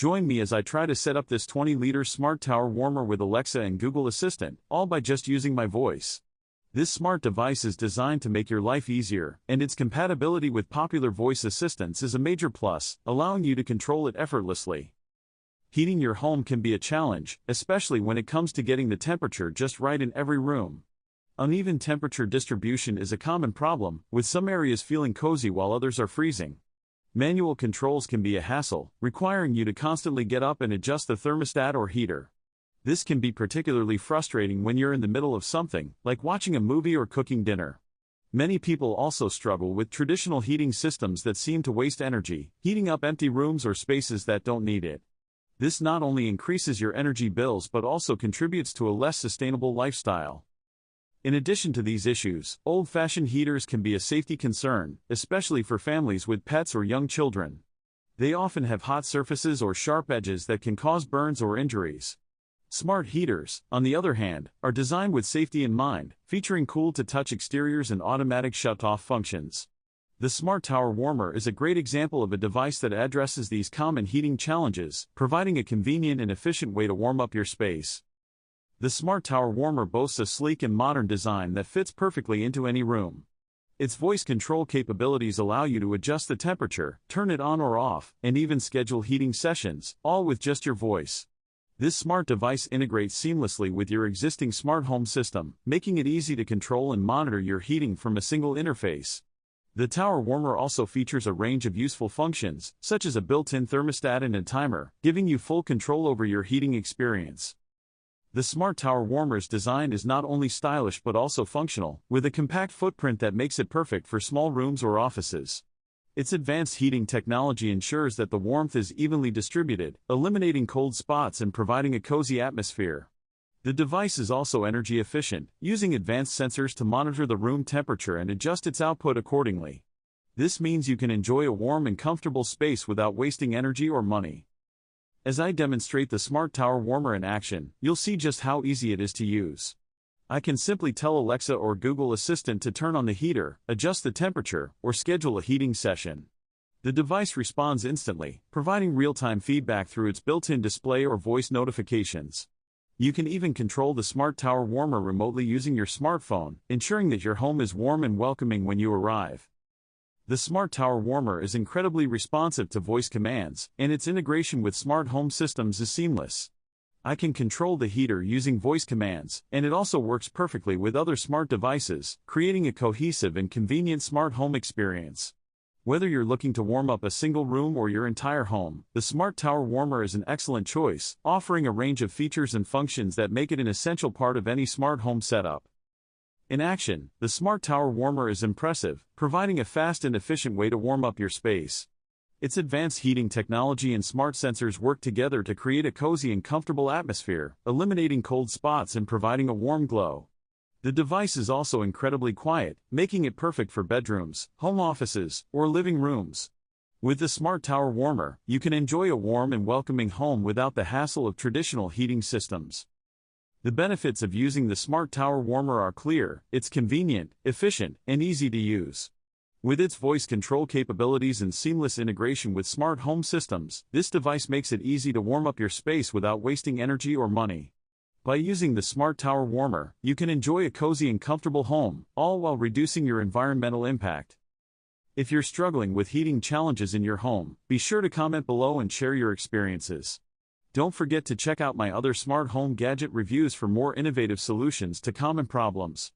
Join me as I try to set up this 20-liter smart tower warmer with Alexa and Google Assistant, all by just using my voice. This smart device is designed to make your life easier, and its compatibility with popular voice assistants is a major plus, allowing you to control it effortlessly. Heating your home can be a challenge, especially when it comes to getting the temperature just right in every room. Uneven temperature distribution is a common problem, with some areas feeling cozy while others are freezing. Manual controls can be a hassle, requiring you to constantly get up and adjust the thermostat or heater. This can be particularly frustrating when you're in the middle of something, like watching a movie or cooking dinner. Many people also struggle with traditional heating systems that seem to waste energy, heating up empty rooms or spaces that don't need it. This not only increases your energy bills but also contributes to a less sustainable lifestyle. In addition to these issues, old-fashioned heaters can be a safety concern, especially for families with pets or young children. They often have hot surfaces or sharp edges that can cause burns or injuries. Smart heaters, on the other hand, are designed with safety in mind, featuring cool-to-touch exteriors and automatic shut-off functions. The Smart Tower Warmer is a great example of a device that addresses these common heating challenges, providing a convenient and efficient way to warm up your space. The Smart Tower Warmer boasts a sleek and modern design that fits perfectly into any room. Its voice control capabilities allow you to adjust the temperature, turn it on or off, and even schedule heating sessions, all with just your voice. This smart device integrates seamlessly with your existing smart home system, making it easy to control and monitor your heating from a single interface. The Tower Warmer also features a range of useful functions, such as a built-in thermostat and a timer, giving you full control over your heating experience. The Smart Tower Warmer's design is not only stylish but also functional, with a compact footprint that makes it perfect for small rooms or offices. Its advanced heating technology ensures that the warmth is evenly distributed, eliminating cold spots and providing a cozy atmosphere. The device is also energy efficient, using advanced sensors to monitor the room temperature and adjust its output accordingly. This means you can enjoy a warm and comfortable space without wasting energy or money. As I demonstrate the Smart Tower Warmer in action, you'll see just how easy it is to use. I can simply tell Alexa or Google Assistant to turn on the heater, adjust the temperature, or schedule a heating session. The device responds instantly, providing real-time feedback through its built-in display or voice notifications. You can even control the Smart Tower Warmer remotely using your smartphone, ensuring that your home is warm and welcoming when you arrive. The Smart Tower Warmer is incredibly responsive to voice commands, and its integration with smart home systems is seamless. I can control the heater using voice commands, and it also works perfectly with other smart devices, creating a cohesive and convenient smart home experience. Whether you're looking to warm up a single room or your entire home, the Smart Tower Warmer is an excellent choice, offering a range of features and functions that make it an essential part of any smart home setup. In action, the Smart Tower Warmer is impressive, providing a fast and efficient way to warm up your space. Its advanced heating technology and smart sensors work together to create a cozy and comfortable atmosphere, eliminating cold spots and providing a warm glow. The device is also incredibly quiet, making it perfect for bedrooms, home offices, or living rooms. With the Smart Tower Warmer, you can enjoy a warm and welcoming home without the hassle of traditional heating systems. The benefits of using the Smart Tower Warmer are clear: it's convenient, efficient, and easy to use. With its voice control capabilities and seamless integration with smart home systems, this device makes it easy to warm up your space without wasting energy or money. By using the Smart Tower Warmer, you can enjoy a cozy and comfortable home, all while reducing your environmental impact. If you're struggling with heating challenges in your home, be sure to comment below and share your experiences. Don't forget to check out my other smart home gadget reviews for more innovative solutions to common problems.